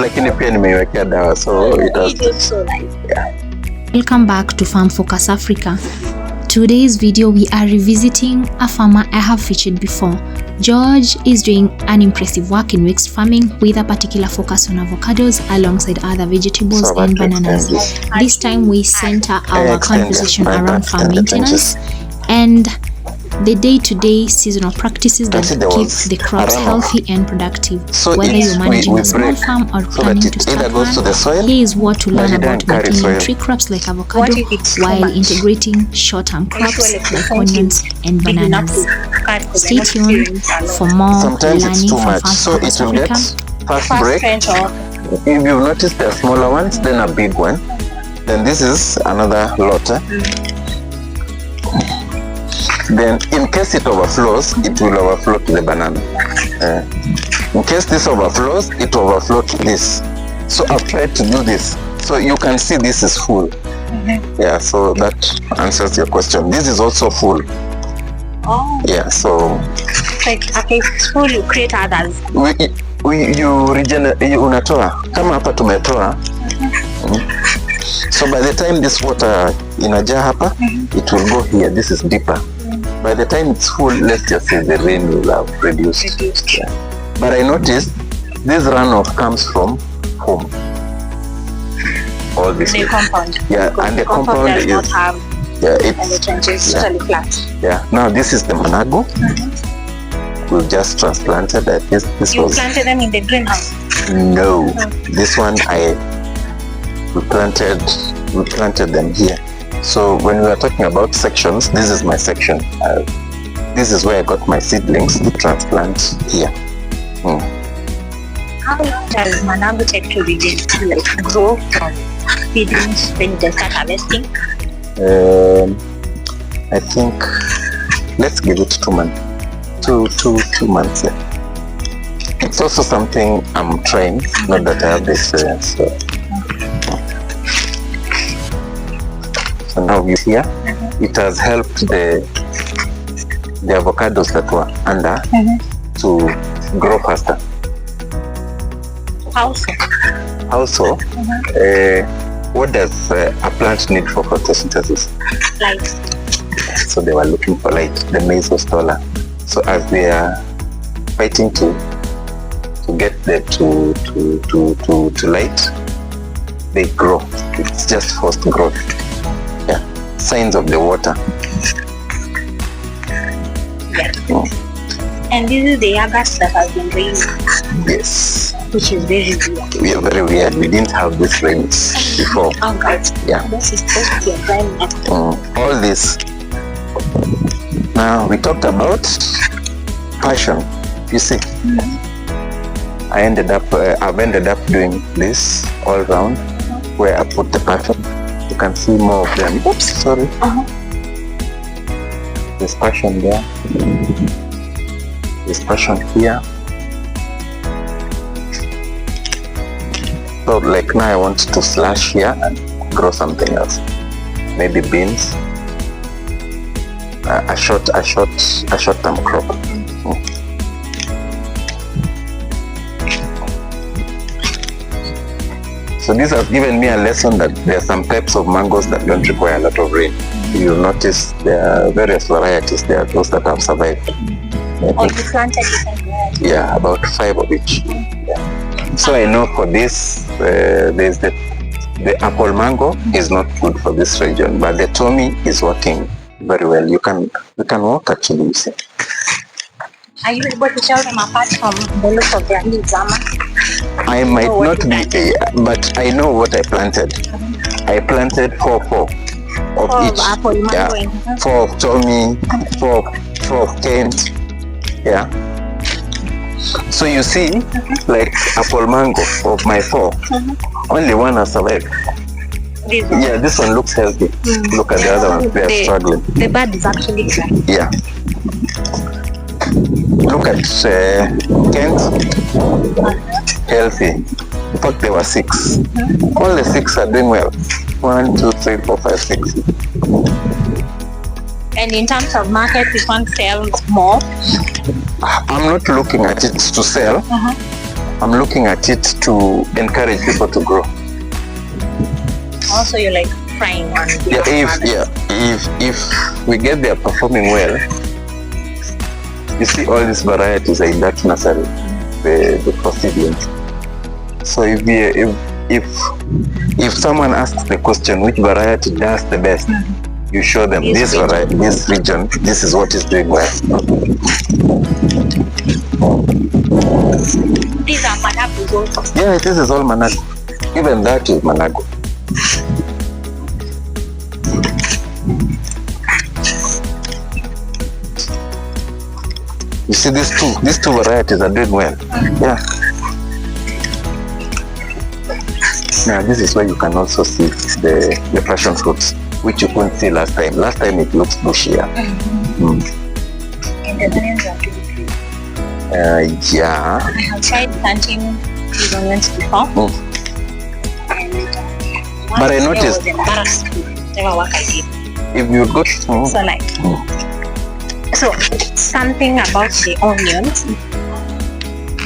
lakini pia nimeiwekea dawa, so it was so nice. Yeah. Welcome back to Farm Focus Africa. Today's video we are revisiting a farmer I have featured before. George is doing an impressive work in mixed farming with a particular focus on avocados alongside other vegetables and bananas. This time we center our conversation around farm maintenance and the day-to-day seasonal practices that keep the crops healthy and productive. So whether you're managing a small farm or planning to start one, here is what to learn about maintaining tree crops like avocado while integrating short-term crops like onions and bananas. Stay tuned for more learning from Farm Focus Africa. Fast break. If you've noticed the smaller ones, then a big one. Then this is another lot. Then in case it overflows, it will overflow to the banana. In case this overflows, it will overflow to this. So I've tried to do this. So you can see this is full. Yeah, so that answers your question. This is also full. Oh. Yeah, so like after it's full, you create others. You regenerate, unatoa. Kama hapa tumetoa. So by the time this water inajaa hapa, it will go here. This is deeper. By the time it's full, let's just say the rain will have reduced. Yeah. But I noticed this runoff comes from home. All this. The compound. Yeah, and the compound does not have. Yeah, and the trenches totally flat. Yeah. Now this is the manago. We just transplanted. I guess this you was. You planted them in the greenhouse? No, this one we planted them here. So when we are talking about sections, this is my section. This is where I got my seedlings to transplant here. How long does manago take to grow from seedlings when they start harvesting? I think let's give it 2 months. Two months. Yeah. It's also something I'm trying, not that I have the experience. So now you see here, it has helped the avocados that were under to grow faster. How so? How so? What does a plant need for photosynthesis? Light. So they were looking for light. The maize was taller. So as they are fighting to get there to light, they grow. It's just forced growth. Yeah, signs of the water. Yeah. And this is the August that has been raining. Yes. Which is very weird. We are very weird. We didn't have this rains before. August. Yeah. This is supposed to be a dry month. All this. Now we talked about passion. You see, I've ended up doing this all round where I put the passion. You can see more of them. Oops, sorry. There's passion there. There's passion here. So like now I want to slash here and grow something else. Maybe beans. A short-term crop. So this has given me a lesson that there are some types of mangoes that don't require a lot of rain. You'll notice there are various varieties. There are those that have survived. Or you planted different varieties? Yeah, about 5 of each. Yeah. So I know for this, there's the apple mango is not good for this region, but the Tommy is working very well. You can walk actually, you see. Are you able to tell them apart from the look of their leaves, Ama? I might not be, but I know what I planted. I planted 4 of each. Apple mango. Yeah. 4 of Tommy, 4 of Kent. Yeah. So you see, like apple mango of my 4, only 1 has survived. Yeah, this one looks healthy. Look at the other ones, they are struggling. The bud is actually dry. Yeah. Look at Kent, healthy. In fact, there were 6. All the 6 are doing well. 1, 2, 3, 4, 5, 6. And in terms of market, this one sells more? I'm not looking at it to sell. I'm looking at it to encourage people to grow. Also, you're like trying on if we get there performing well, you see all these varieties are in that nursery, the procedures. So if someone asks the question which variety does the best, you show them this variety, this region, this is what is doing well. These are manago also. Yeah, this is all manago. Even that is manago. You see these two varieties are doing well. Yeah. Now this is where you can also see the passion fruits, which you couldn't see last time. Last time it looks bushier. And the onions are really pretty. Yeah. I have tried planting these onions before. But I noticed was embarrassed to never work I did. if you go to So nice. So something about the onions.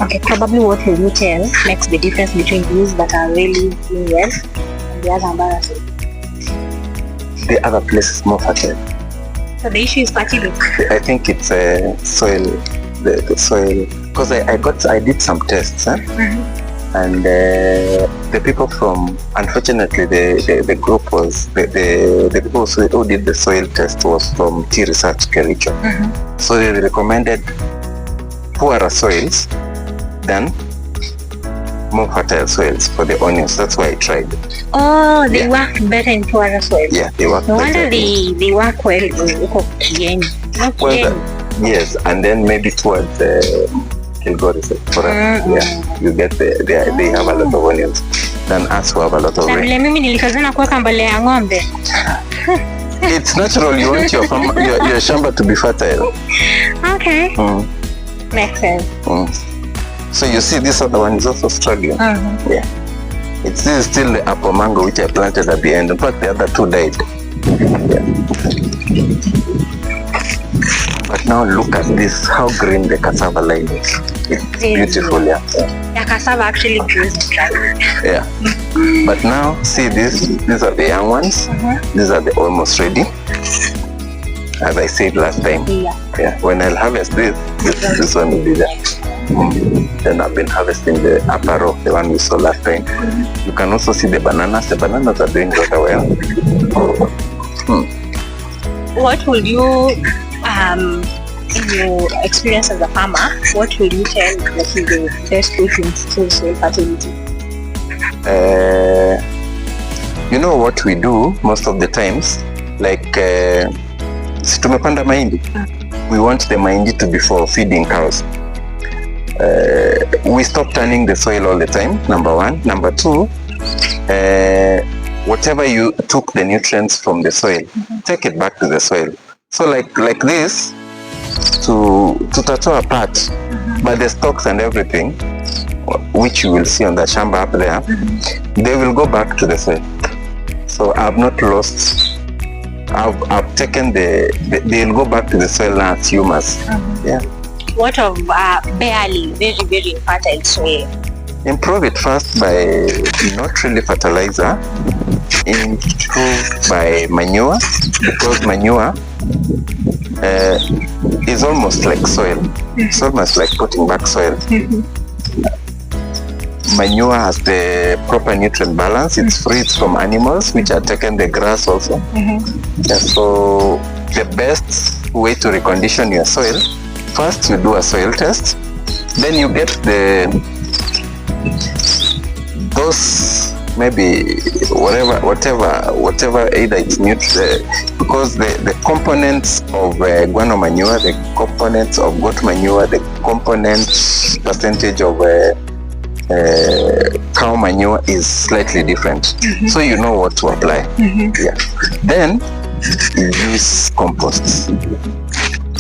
Okay, probably what will you tell makes the difference between these that are really doing well and the other embarrassing? the other place is more fertile. So the issue is fertility. I think it's soil, the soil, because I did some tests, and the people from, unfortunately the group was the people who did the soil test was from Tea Research Kericho. So they recommended poorer soils than more fertile soils for the onions. That's why I tried. Oh, they work better in poorer soil. Yeah, they work No better. wonder they work well in Kieni. Not Well, Kieni. yes, and then maybe towards Kilgoris, you get they have a lot of onions than us who have a lot of Na rain. vile mimi nilikazana kuweka mbolea ya ng'ombe. It's natural. You want your shamba to be fertile. Okay. Makes sense. So you see, this other one is also struggling. Yeah, this is still the apple mango which I planted at the end. In fact, the other two died. Yeah. But now look at this, how green the cassava line is. It's beautiful, yeah. The cassava actually grows in dry. Yeah. But now see this, these are the young ones. These are the almost ready. As I said last time. Yeah. When I'll harvest this one will be there. Then I've been harvesting the upper row, the one we saw last time. You can also see the bananas. The bananas are doing rather well. What will you, in your experience as a farmer, what will you tell that is the best way to improve soil fertility? You know what we do most of the times, like si tumepanda mahindi, we want the mahindi to be for feeding cows. We stop turning the soil all the time, number one. Number two, whatever you took the nutrients from the soil, take it back to the soil. So like this, to tattoo apart, but the stalks and everything, which you will see on the shamba up there, they will go back to the soil. So I've not lost, I've taken they'll go back to the soil now as humus. Yeah. What of barely very, very fertile soil? Improve it first by not really fertilizer, improve by manure, because manure is almost like soil. It's almost like putting back soil. Manure has the proper nutrient balance. It's free from animals, which are taking the grass also. Yeah, so the best way to recondition your soil, first you do a soil test, then you get those maybe whatever either it's nutrient, because the components of guano manure, the components of goat manure, the component percentage of cow manure is slightly different. So you know what to apply. Yeah. Then use compost.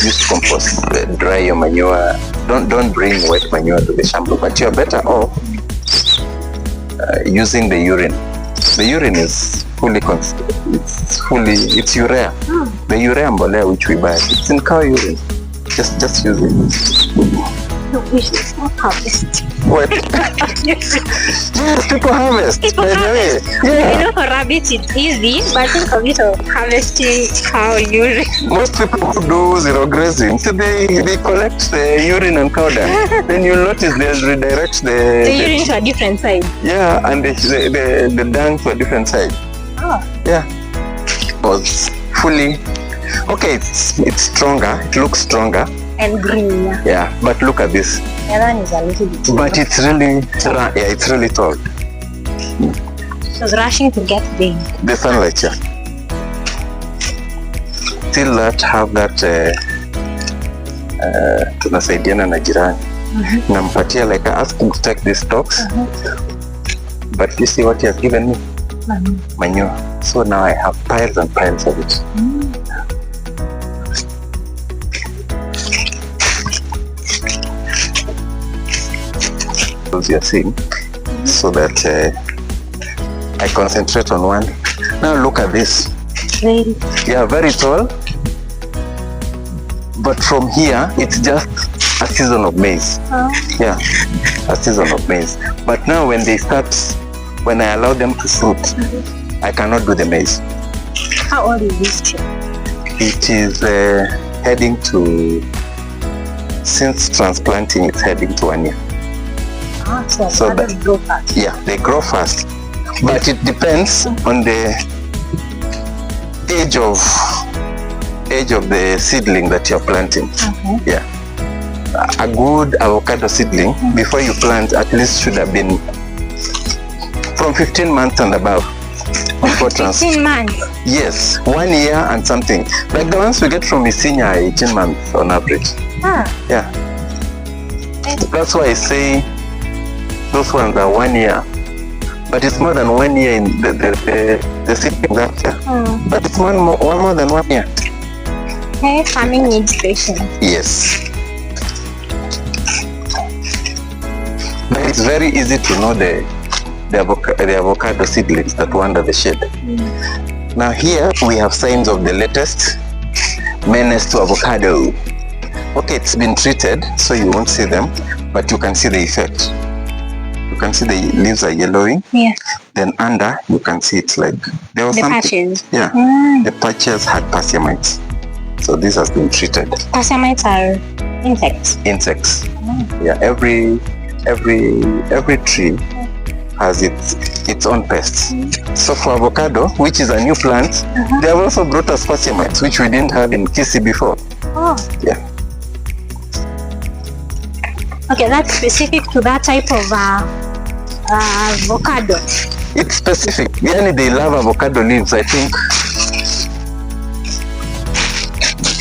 Use compost. Dry your manure. Don't bring wet manure to the shampoo, but you're better off using the urine. The urine is it's urea. The urea mbolea which we buy, it's in cow urine. Just use it. We should not harvest. What? Yes, people harvest. People by the way. harvest. Yeah. I know for rabbits it's easy, but think of it of harvesting cow urine. Most people who do zero grazing, so they collect the urine and cow dung. Then you'll notice they'll redirect The urine to a different side. yeah, and the dung to a different side. Oh. Yeah. Was fully okay. It's stronger. It looks stronger. And green, yeah. Yeah, but look at this. The other one is a little bit. But it's really it's really tall. It was rushing to get The sunlight, yeah. Still that have that tunasaidiana na jirani. Nampatia like I asked him to take these stalks. But you see what he has given me? Manure. So now I have piles and piles of it. As you're seeing, so that I concentrate on one. Now look at this. very. Yeah, very tall. But from here, it's just a season of maize. Yeah, a season of maize. But now when I allow them to fruit, I cannot do the maize. How old is this tree? It is heading to, since transplanting, it's heading to 1 year. So that grow fast. Yeah, they grow fast. But it depends on the age of the seedling that you're planting. Yeah. A good avocado seedling, before you plant, at least should have been from 15 months and above. 15 months? Yes, 1 year and something. Like the ones we get from Isinya, 18 months on average. Yeah. That's why I say those ones are 1 year. But it's more than 1 year in the seedling that year. But it's more than 1 year. Okay, farming needs patience. Yes. But it's very easy to know the avocado seedlings that wander the shade. Now here we have signs of the latest menace to avocado. Okay, it's been treated, so you won't see them, but you can see the effect. You can see the leaves are yellowing. Yeah. Then under, you can see it's like there was The something. patches. Yeah. The patches had passermites. So this has been treated. Passermites are insects. Insects. Yeah. Every tree has its own pests. So for avocado, which is a new plant, they have also brought us passermites, which we didn't have in Kisi before. Oh. Yeah. Okay, that's specific to that type of avocado. It's specific. Yani they love avocado leaves, I think.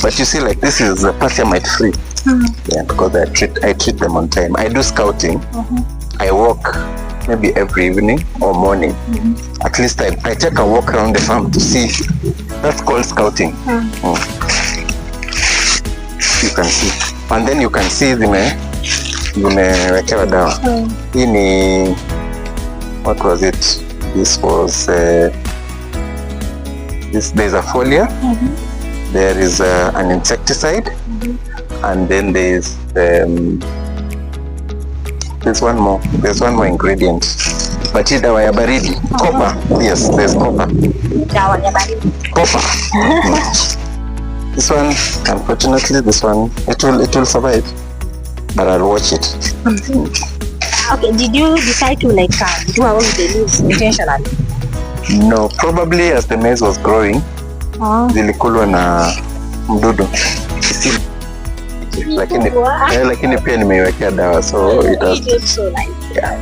But you see, like this is passermite free. Yeah, because I treat them on time. I do scouting. I walk maybe every evening or morning. At least I take a walk around the farm to see. That's called scouting. You can see. And then you can see zimewekewa dawa. Hii ni, what was it? This was there's a foliar. There is an insecticide, and then there's one more ingredient. But hii dawa ya baridi, copper. Yes, there's copper. Dawa ya baridi. Copper. This one, unfortunately, it will survive, but I'll watch it. Okay, did you decide to do away with the leaves intentionally? No, probably as the maize was growing, zilikulwa na mdudu. Lakini pia nimeiwekea dawa, so it has. Yeah.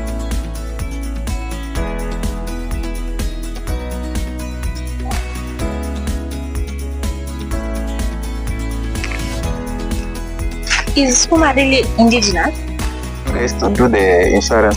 Is Sukuma really indigenous? Guys, to do the insurance